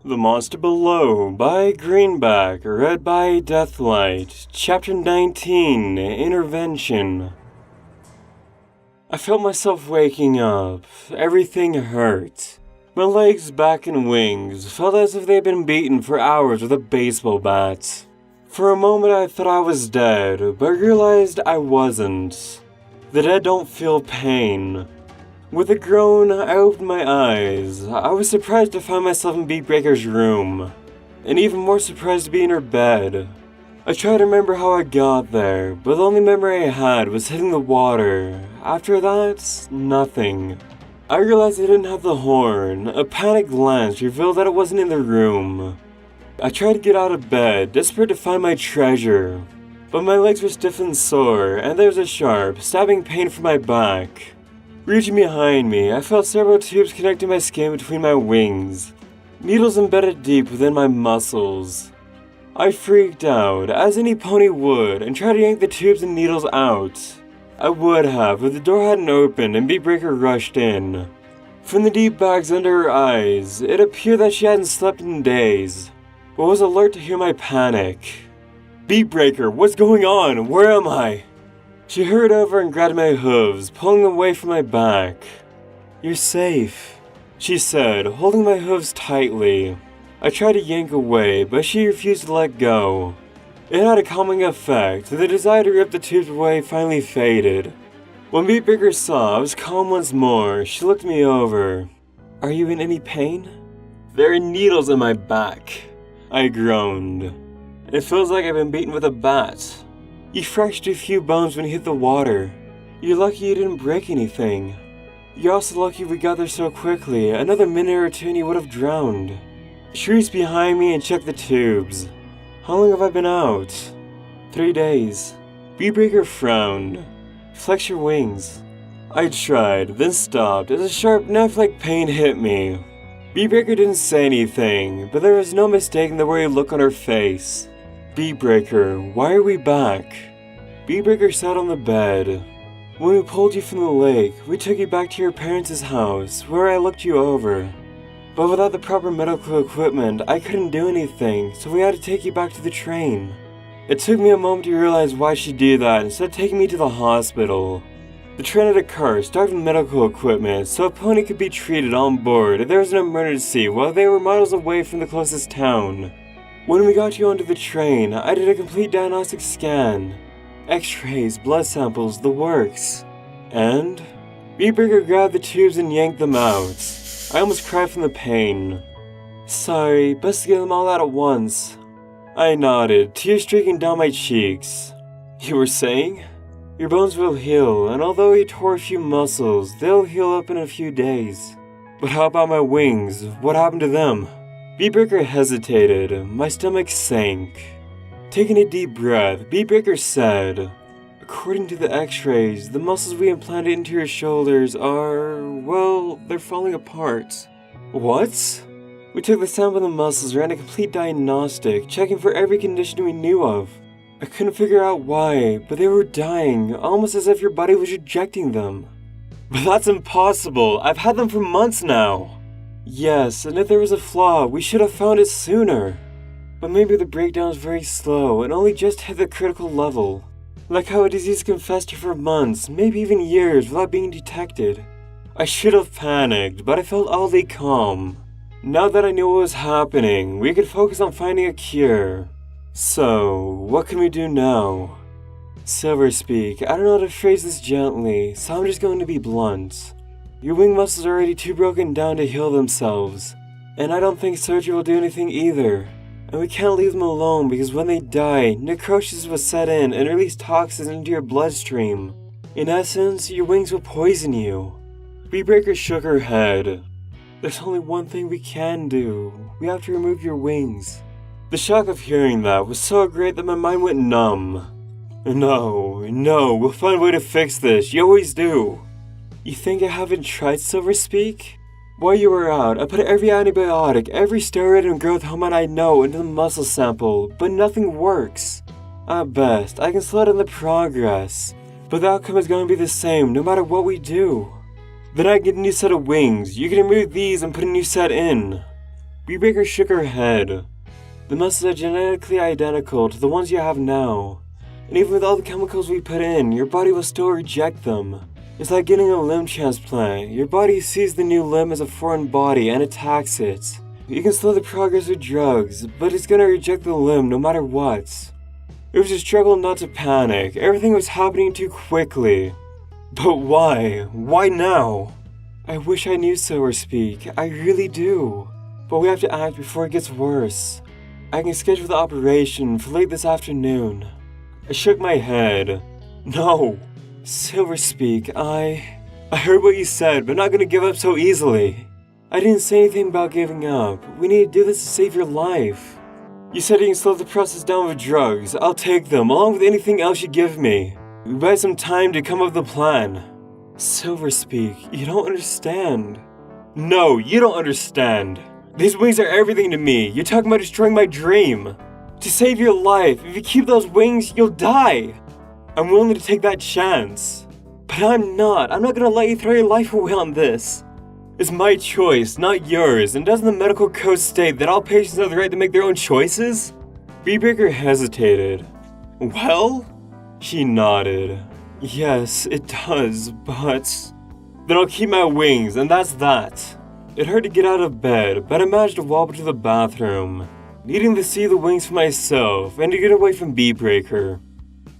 The Monster Below by Greenback, read by Deathlight, Chapter 19, Intervention. I felt myself waking up. Everything hurt. My legs, back, and wings felt as if they had been beaten for hours with a baseball bat. For a moment I thought I was dead, but realized I wasn't. The dead don't feel pain. With a groan, I opened my eyes. I was surprised to find myself in Beatbreaker's room, and even more surprised to be in her bed. I tried to remember how I got there, but the only memory I had was hitting the water. After that, nothing. I realized I didn't have the horn. A panicked glance revealed that it wasn't in the room. I tried to get out of bed, desperate to find my treasure, but my legs were stiff and sore, and there was a sharp, stabbing pain from my back. Reaching behind me, I felt several tubes connecting my skin between my wings, needles embedded deep within my muscles. I freaked out, as any pony would, and tried to yank the tubes and needles out. I would have, if the door hadn't opened and Beatbreaker rushed in. From the deep bags under her eyes, it appeared that she hadn't slept in days, but was alert to hear my panic. "Beatbreaker, what's going on? Where am I?" She hurried over and grabbed my hooves, pulling them away from my back. "You're safe," she said, holding my hooves tightly. I tried to yank away, but she refused to let go. It had a calming effect, the desire to rip the tubes away finally faded. When Beatbreaker saw I was calm once more, she looked me over. "Are you in any pain?" "There are needles in my back," I groaned. "It feels like I've been beaten with a bat." "You fractured a few bones when you hit the water. You're lucky you didn't break anything. You're also lucky we got there so quickly. Another minute or two and you would have drowned." She reached behind me and checked the tubes. "How long have I been out?" 3 days. Beatbreaker frowned. "Flex your wings." I tried, then stopped as a sharp knife-like pain hit me. Beatbreaker didn't say anything, but there was no mistaking the worried look on her face. "Beatbreaker, why are we back?" Beatbreaker sat on the bed. "When we pulled you from the lake, we took you back to your parents' house, where I looked you over. But without the proper medical equipment, I couldn't do anything, so we had to take you back to the train." It took me a moment to realize why she'd do that instead of taking me to the hospital. The train had a car stocked with medical equipment, so a pony could be treated on board if there was an emergency while they were miles away from the closest town. When we got you onto the train, I did a complete diagnostic scan. X-rays, blood samples, the works. And Beatbreaker grabbed the tubes and yanked them out. I almost cried from the pain. "Sorry, best to get them all out at once." I nodded, tears streaking down my cheeks. "You were saying?" "Your bones will heal, and although you tore a few muscles, they'll heal up in a few days." "But how about my wings? What happened to them?" Beatbreaker hesitated. My stomach sank. Taking a deep breath, Beatbreaker said, "According to the x-rays, the muscles we implanted into your shoulders are, well, they're falling apart." "What?" "We took the sample of the muscles, ran a complete diagnostic, checking for every condition we knew of. I couldn't figure out why, but they were dying, almost as if your body was rejecting them." "But that's impossible! I've had them for months now!" "Yes, and if there was a flaw, we should have found it sooner. But maybe the breakdown is very slow and only just hit the critical level. Like how a disease can fester for months, maybe even years, without being detected." I should have panicked, but I felt oddly calm. Now that I knew what was happening, we could focus on finding a cure. So, what can we do now? Silver speak, I don't know how to phrase this gently, so I'm just going to be blunt. Your wing muscles are already too broken down to heal themselves, and I don't think surgery will do anything either. And we can't leave them alone because when they die, necrosis will set in and release toxins into your bloodstream. In essence, your wings will poison you." Beatbreaker shook her head. "There's only one thing we can do. We have to remove your wings." The shock of hearing that was so great that my mind went numb. No, we'll find a way to fix this. You always do." "You think I haven't tried, Silver Speak? While you were out, I put every antibiotic, every steroid and growth hormone I know into the muscle sample, but nothing works. At best, I can slow down the progress, but the outcome is going to be the same no matter what we do. Then I get a new set of wings. You can remove these and put a new set in." Baker shook her head. The muscles are genetically identical to the ones you have now. And even with all the chemicals we put in, your body will still reject them. It's like getting a limb transplant. Your body sees the new limb as a foreign body and attacks it. You can slow the progress with drugs, but it's gonna reject the limb no matter what. It was a struggle not to panic. Everything was happening too quickly. But why? Why now? I wish I knew Silver Speak. I really do. But we have to act before it gets worse. I can schedule the operation for late this afternoon. I shook my head. No. Silver Speak, I heard what you said, but not gonna give up so easily. I didn't say anything about giving up. We need to do this to save your life. You said you can slow the process down with drugs. I'll take them, along with anything else you give me. We buy some time to come up with a plan. Silver Speak, you don't understand. No, you don't understand. These wings are everything to me. You're talking about destroying my dream. To save your life, if you keep those wings, you'll die. I'm willing to take that chance. But I'm not gonna let you throw your life away on this. It's my choice, not yours, and doesn't the medical code state that all patients have the right to make their own choices? Baker hesitated. Well? She nodded. Yes, it does, but... Then I'll keep my wings, and that's that. It hurt to get out of bed, but I managed to wobble to the bathroom, needing to see the wings for myself and to get away from Baker.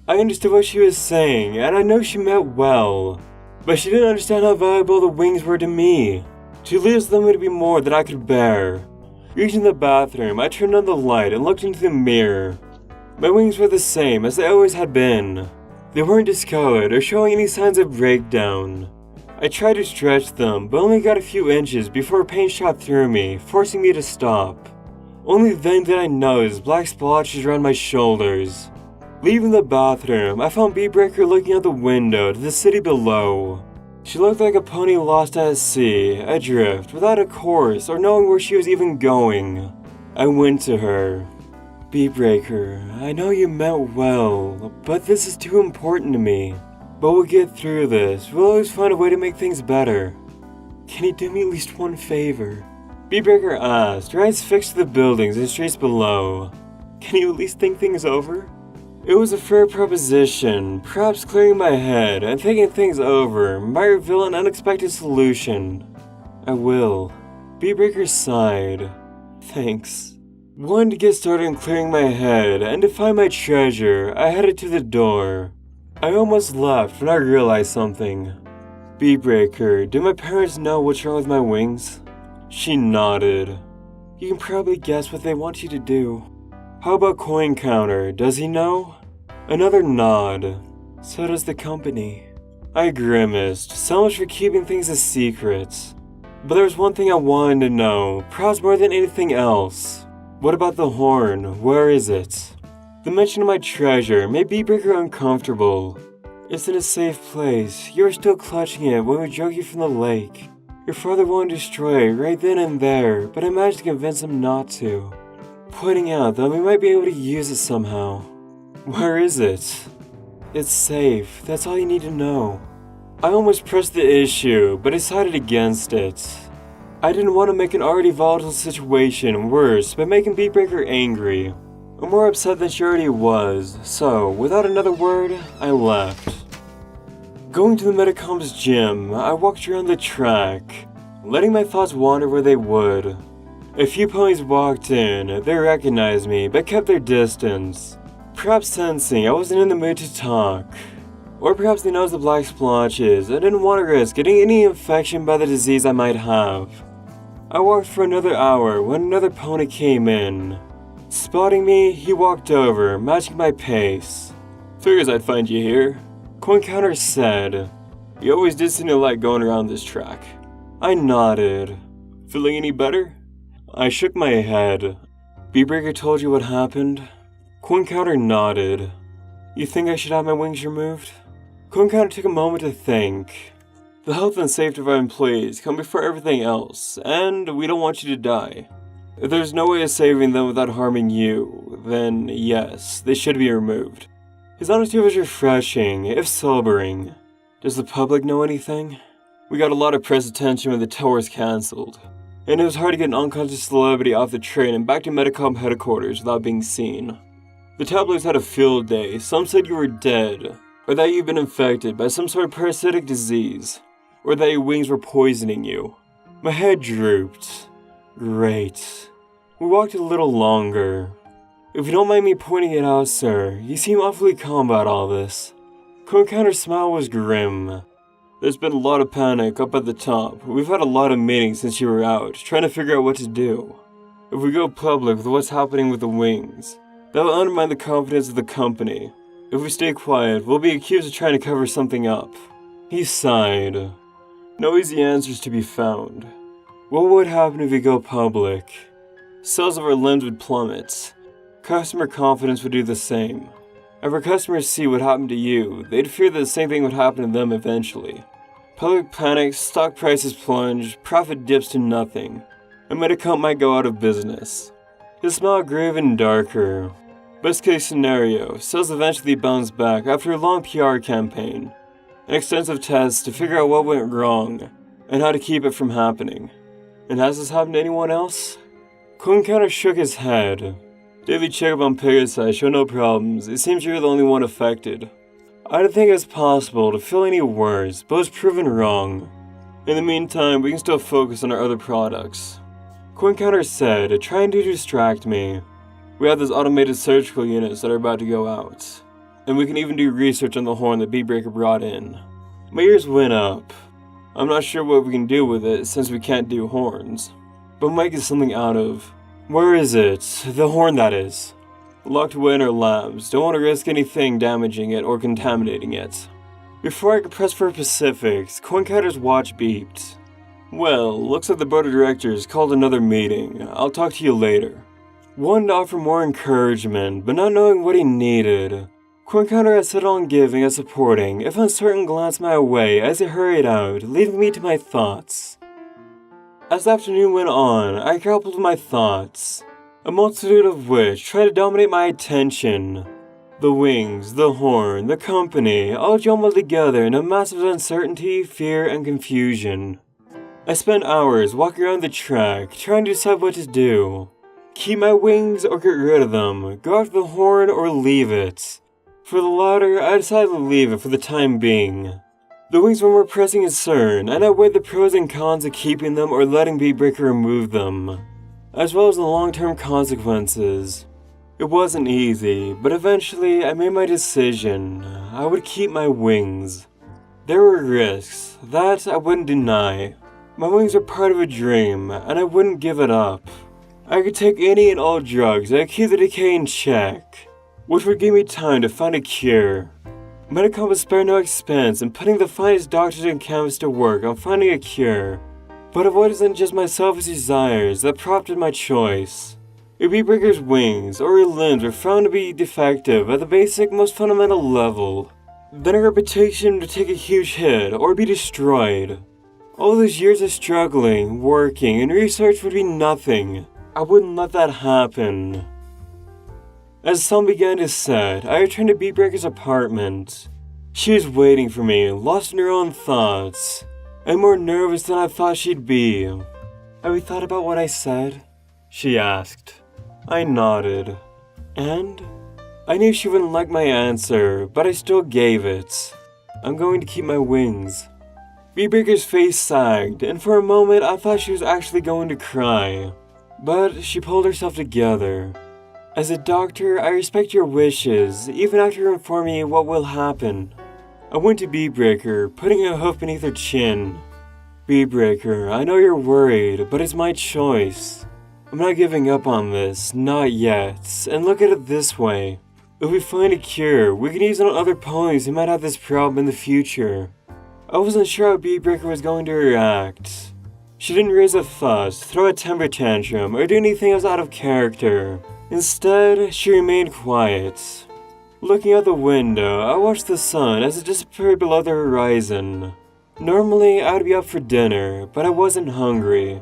I understood what she was saying, and I know she meant well, but she didn't understand how valuable the wings were to me. To lose them would be more than I could bear. Reaching the bathroom, I turned on the light and looked into the mirror. My wings were the same as they always had been. They weren't discolored or showing any signs of breakdown. I tried to stretch them, but only got a few inches before pain shot through me, forcing me to stop. Only then did I notice black splotches around my shoulders. Leaving the bathroom, I found Baker looking out the window to the city below. She looked like a pony lost at sea, adrift, without a course or knowing where she was even going. I went to her. Baker, I know you meant well, but this is too important to me. But we'll get through this. We'll always find a way to make things better. Can you do me at least one favor? Baker asked, her eyes fixed to the buildings and streets below. Can you at least think things over? It was a fair proposition. Perhaps clearing my head and thinking things over might reveal an unexpected solution. I will. Baker sighed. Thanks. Wanting to get started on clearing my head and to find my treasure, I headed to the door. I almost left when I realized something. Baker, do my parents know what's wrong with my wings? She nodded. You can probably guess what they want you to do. How about Coin Counter? Does he know? Another nod. So does the company. I grimaced. So much for keeping things a secret. But there was one thing I wanted to know, perhaps more than anything else. What about the horn? Where is it? The mention of my treasure made Baker uncomfortable. It's in a safe place. You were still clutching it when we drug you from the lake. Your father wanted to destroy it right then and there, but I managed to convince him not to. Pointing out that we might be able to use it somehow. Where is it? It's safe. That's all you need to know. I almost pressed the issue, but decided against it. I didn't want to make an already volatile situation worse by making Baker angry, or more upset than she already was, so without another word, I left. Going to the Metacom's gym, I walked around the track, letting my thoughts wander where they would. A few ponies walked in, they recognized me, but kept their distance, perhaps sensing I wasn't in the mood to talk. Or perhaps they noticed the black splotches and didn't want to risk getting any infection by the disease I might have. I walked for another hour when another pony came in. Spotting me, he walked over, matching my pace. Figures I'd find you here, Coin Counter said. You always did seem to like going around this track. I nodded. Feeling any better? I shook my head. Baker told you what happened? Coin Counter nodded. You think I should have my wings removed? Coin Counter took a moment to think. The health and safety of our employees come before everything else, and we don't want you to die. If there's no way of saving them without harming you, then yes, they should be removed. His honesty was refreshing, if sobering. Does the public know anything? We got a lot of press attention when the tour was cancelled. and it was hard to get an unconscious celebrity off the train and back to Medicom headquarters without being seen. The tabloids had a field day. Some said you were dead, or that you'd been infected by some sort of parasitic disease, or that your wings were poisoning you. My head drooped. Great. We walked a little longer. If you don't mind me pointing it out, sir, you seem awfully calm about all this. Coencounter's smile was grim. There's been a lot of panic up at the top. We've had a lot of meetings since you were out, trying to figure out what to do. If we go public with what's happening with the wings, that will undermine the confidence of the company. If we stay quiet, we'll be accused of trying to cover something up. He sighed. No easy answers to be found. What would happen if we go public? Sales of our limbs would plummet. Customer confidence would do the same. If our customers see what happened to you, they'd fear that the same thing would happen to them eventually. Public panics, stock prices plunge, profit dips to nothing, and Medicom might go out of business. His smile grew even darker. Best case scenario, sales eventually bounce back after a long PR campaign, and extensive tests to figure out what went wrong, and how to keep it from happening. And has this happened to anyone else? Coencounter shook his head. Daily checkup on Pegasus showed no problems. It seems you're the only one affected. I don't think it's possible to feel any worse, but was proven wrong. In the meantime, we can still focus on our other products. Coencounter said, trying to distract me. We have those automated surgical units that are about to go out. And we can even do research on the horn that Beatbreaker brought in. My ears went up. I'm not sure what we can do with it since we can't do horns. But we might get something out of. Where is it? The horn, that is. Locked away in our labs. Don't want to risk anything damaging it or contaminating it. Before I could press for specifics, Coencounter's watch beeped. Well, looks like the board of directors called another meeting. I'll talk to you later. Wanted to offer more encouragement, but not knowing what he needed. Coencounter had settled on giving a supporting, if uncertain glance my way as he hurried out, leaving me to my thoughts. As the afternoon went on, I grappled with my thoughts, a multitude of which tried to dominate my attention. The wings, the horn, the company, all jumbled together in a mass of uncertainty, fear, and confusion. I spent hours walking around the track, trying to decide what to do. Keep my wings or get rid of them, go after the horn or leave it. For the latter, I decided to leave it for the time being. The wings were more pressing concern, and I weighed the pros and cons of keeping them or letting Beatbreaker remove them, as well as the long-term consequences. It wasn't easy, but eventually I made my decision. I would keep my wings. There were risks, that I wouldn't deny. My wings were part of a dream, and I wouldn't give it up. I could take any and all drugs that keep the decay in check, which would give me time to find a cure. Medicom would spare no expense in putting the finest doctors and chemists to work on finding a cure. But it wasn't just my selfish desires that prompted my choice. If Beatbreaker's wings or her limbs were found to be defective at the basic, most fundamental level, then her reputation would take a huge hit or be destroyed. All those years of struggling, working, and research would be nothing. I wouldn't let that happen. As the sun began to set, I returned to Beatbreaker's apartment. She was waiting for me, lost in her own thoughts, and more nervous than I thought she'd be. "Have you thought about what I said?" she asked. I nodded. And? I knew she wouldn't like my answer, but I still gave it. I'm going to keep my wings. Beatbreaker's face sagged, and for a moment I thought she was actually going to cry. But she pulled herself together. As a doctor, I respect your wishes, even after informing me what will happen. I went to Beatbreaker, putting a hoof beneath her chin. Beatbreaker, I know you're worried, but it's my choice. I'm not giving up on this, not yet, and look at it this way. If we find a cure, we can use it on other ponies who might have this problem in the future. I wasn't sure how Beatbreaker was going to react. She didn't raise a fuss, throw a temper tantrum, or do anything else out of character. Instead, she remained quiet. Looking out the window, I watched the sun as it disappeared below the horizon. Normally, I would be up for dinner, but I wasn't hungry.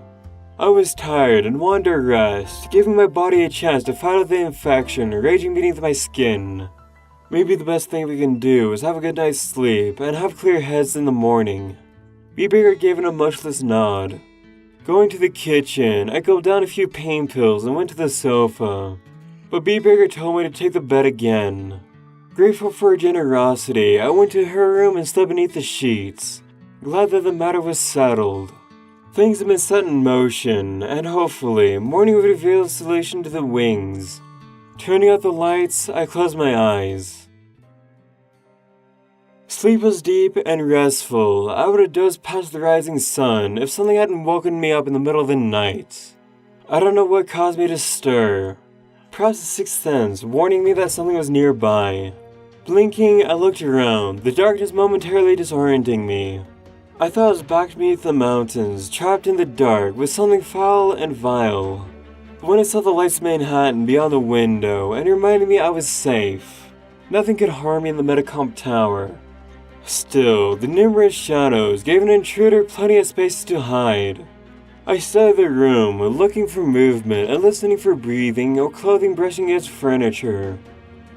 I was tired and wanted to rest, giving my body a chance to fight off the infection raging beneath my skin. Maybe the best thing we can do is have a good night's sleep and have clear heads in the morning. Beatbreaker gave an emotionless nod. Going to the kitchen, I gulped down a few pain pills and went to the sofa. But Beatbreaker told me to take the bed again. Grateful for her generosity, I went to her room and slept beneath the sheets, glad that the matter was settled. Things have been set in motion, and hopefully, morning will reveal a solution to the wings. Turning out the lights, I closed my eyes. Sleep was deep and restful. I would have dozed past the rising sun if something hadn't woken me up in the middle of the night. I don't know what caused me to stir. Perhaps a sixth sense, warning me that something was nearby. Blinking, I looked around, the darkness momentarily disorienting me. I thought I was back beneath the mountains, trapped in the dark with something foul and vile. But when I saw the lights of Manhattan beyond the window and it reminded me I was safe, nothing could harm me in the Metacomp Tower. Still, the numerous shadows gave an intruder plenty of space to hide. I studied the room, looking for movement and listening for breathing or clothing brushing against furniture.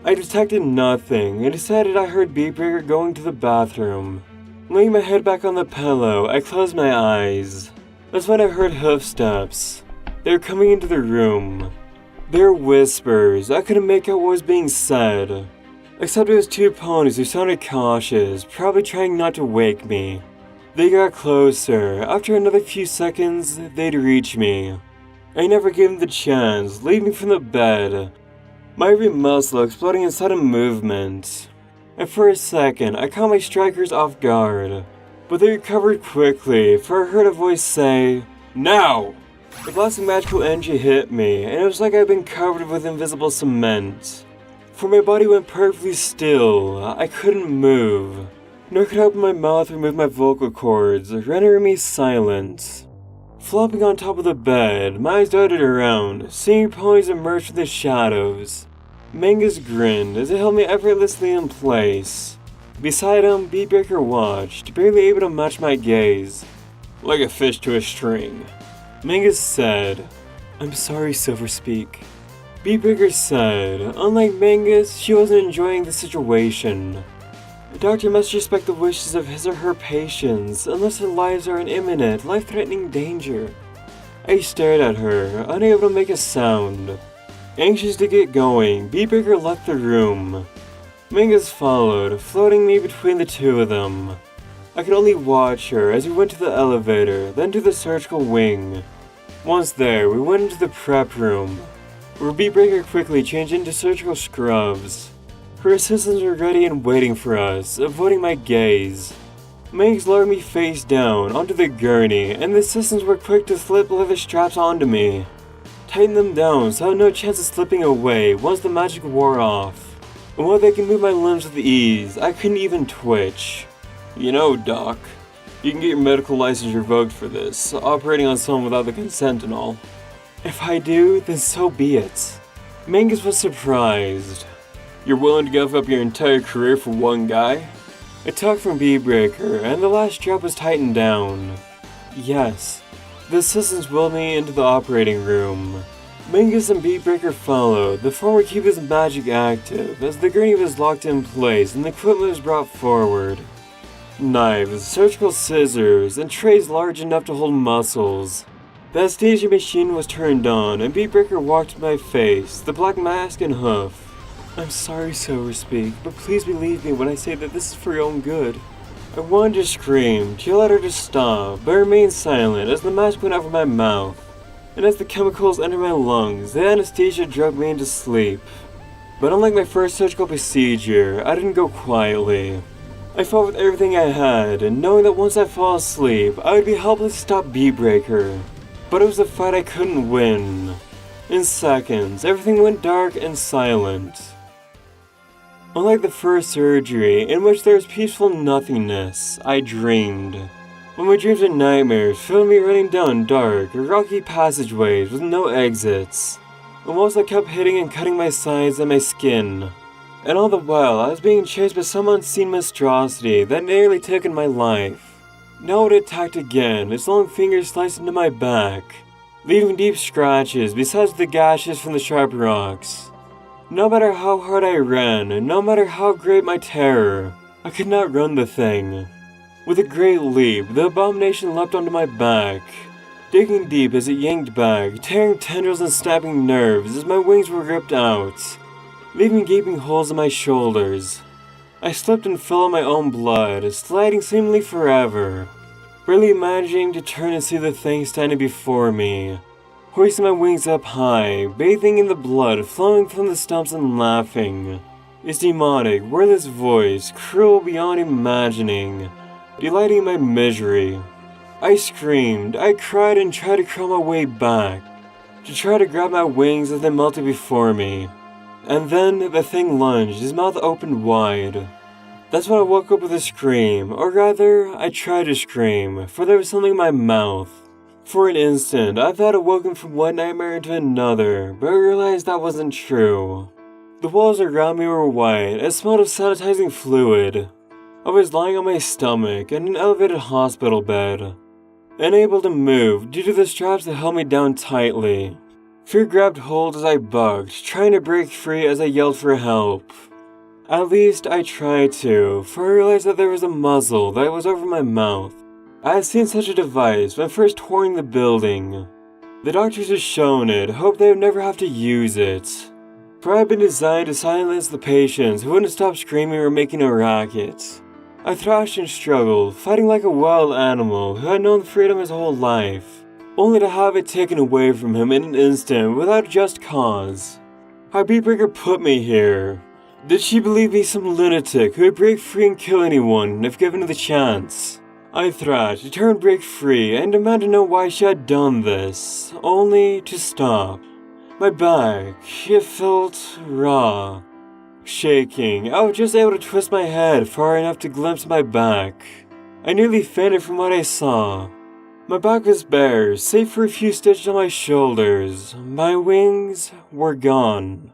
I detected nothing and decided I heard Beatbreaker going to the bathroom. Laying my head back on the pillow, I closed my eyes. That's when I heard hoofsteps. They were coming into the room. They were whispers. I couldn't make out what was being said. Except it was two ponies who sounded cautious, probably trying not to wake me. They got closer. After another few seconds, they'd reach me. I never gave them the chance, leaping from the bed, my every muscle exploding in sudden movement. And for a second, I caught my strikers off guard. But they recovered quickly, for I heard a voice say, "Now!" The blast of magical energy hit me, and it was like I'd been covered with invisible cement. For my body went perfectly still. I couldn't move. Nor could I open my mouth or move my vocal cords, rendering me silent. Flopping on top of the bed, my eyes darted around, seeing ponies emerge from the shadows. Mangus grinned as it held me effortlessly in place. Beside him, Beatbreaker watched, barely able to match my gaze. "Like a fish to a string," Mangus said. "I'm sorry, Silverspeak." Beatbreaker said, unlike Mangus, she wasn't enjoying the situation. The doctor must respect the wishes of his or her patients, unless their lives are in imminent, life-threatening danger. I stared at her, unable to make a sound. Anxious to get going, Beatbreaker left the room. Mangus followed, floating me between the two of them. I could only watch her as we went to the elevator, then to the surgical wing. Once there, we went into the prep room, where Beatbreaker quickly changed into surgical scrubs. Her assistants were ready and waiting for us, avoiding my gaze. Mangus lowered me face down onto the gurney, and the assistants were quick to slip leather straps onto me. Tighten them down so I had no chance of slipping away once the magic wore off. And while they could move my limbs with ease, I couldn't even twitch. "You know, Doc, you can get your medical license revoked for this, operating on someone without the consent and all." "If I do, then so be it." Mangus was surprised. "You're willing to give up your entire career for one guy?" A tug from Beatbreaker, and the last strap was tightened down. "Yes." The assistants wheeled me into the operating room. Mangus and Beatbreaker followed, the former keeping his magic active, as the gurney was locked in place and the equipment was brought forward. Knives, surgical scissors, and trays large enough to hold muscles. The anesthesia machine was turned on, and Beatbreaker walked to my face, the black mask and hoof. "I'm sorry, Silverspeak, but please believe me when I say that this is for your own good." I wanted to scream, to yell at her to stop, but remained silent as the mask went over my mouth. And as the chemicals entered my lungs, the anesthesia drugged me into sleep. But unlike my first surgical procedure, I didn't go quietly. I fought with everything I had, and knowing that once I fall asleep, I would be helpless to stop Beatbreaker. But it was a fight I couldn't win. In seconds, everything went dark and silent. Unlike the first surgery, in which there was peaceful nothingness, I dreamed. But my dreams and nightmares filled me running down dark, rocky passageways with no exits. And whilst I kept hitting and cutting my sides and my skin, and all the while I was being chased by some unseen monstrosity that nearly took my life. Now it attacked again, its long fingers sliced into my back, leaving deep scratches besides the gashes from the sharp rocks. No matter how hard I ran, no matter how great my terror, I could not run the thing. With a great leap, the abomination leapt onto my back, digging deep as it yanked back, tearing tendrils and snapping nerves as my wings were ripped out, leaving gaping holes in my shoulders. I slipped and fell in my own blood, sliding seemingly forever, barely managing to turn and see the thing standing before me, hoisting my wings up high, bathing in the blood flowing from the stumps and laughing. Its demonic, wordless voice, cruel beyond imagining, delighting in my misery. I screamed, I cried and tried to crawl my way back, to try to grab my wings as they melted before me. And then the thing lunged, his mouth opened wide. That's when I woke up with a scream, or rather, I tried to scream, for there was something in my mouth. For an instant, I thought I'd woken from one nightmare into another, but I realized that wasn't true. The walls around me were white, and smelled of sanitizing fluid. I was lying on my stomach in an elevated hospital bed, unable to move due to the straps that held me down tightly. Fear grabbed hold as I bucked, trying to break free as I yelled for help. At least I tried to, for I realized that there was a muzzle that was over my mouth. I had seen such a device when first touring the building. The doctors had shown it, hoped they would never have to use it. For it had been designed to silence the patients who wouldn't stop screaming or making a racket. I thrashed and struggled, fighting like a wild animal who had known freedom his whole life, only to have it taken away from him in an instant without just cause. How Beatbreaker put me here. Did she believe me some lunatic who would break free and kill anyone if given the chance? I thrashed, determined to break free, and demanded to know why she had done this, only to stop. My back, it felt raw. Shaking, I was just able to twist my head far enough to glimpse my back. I nearly fainted from what I saw. My back was bare, save for a few stitches on my shoulders. My wings were gone.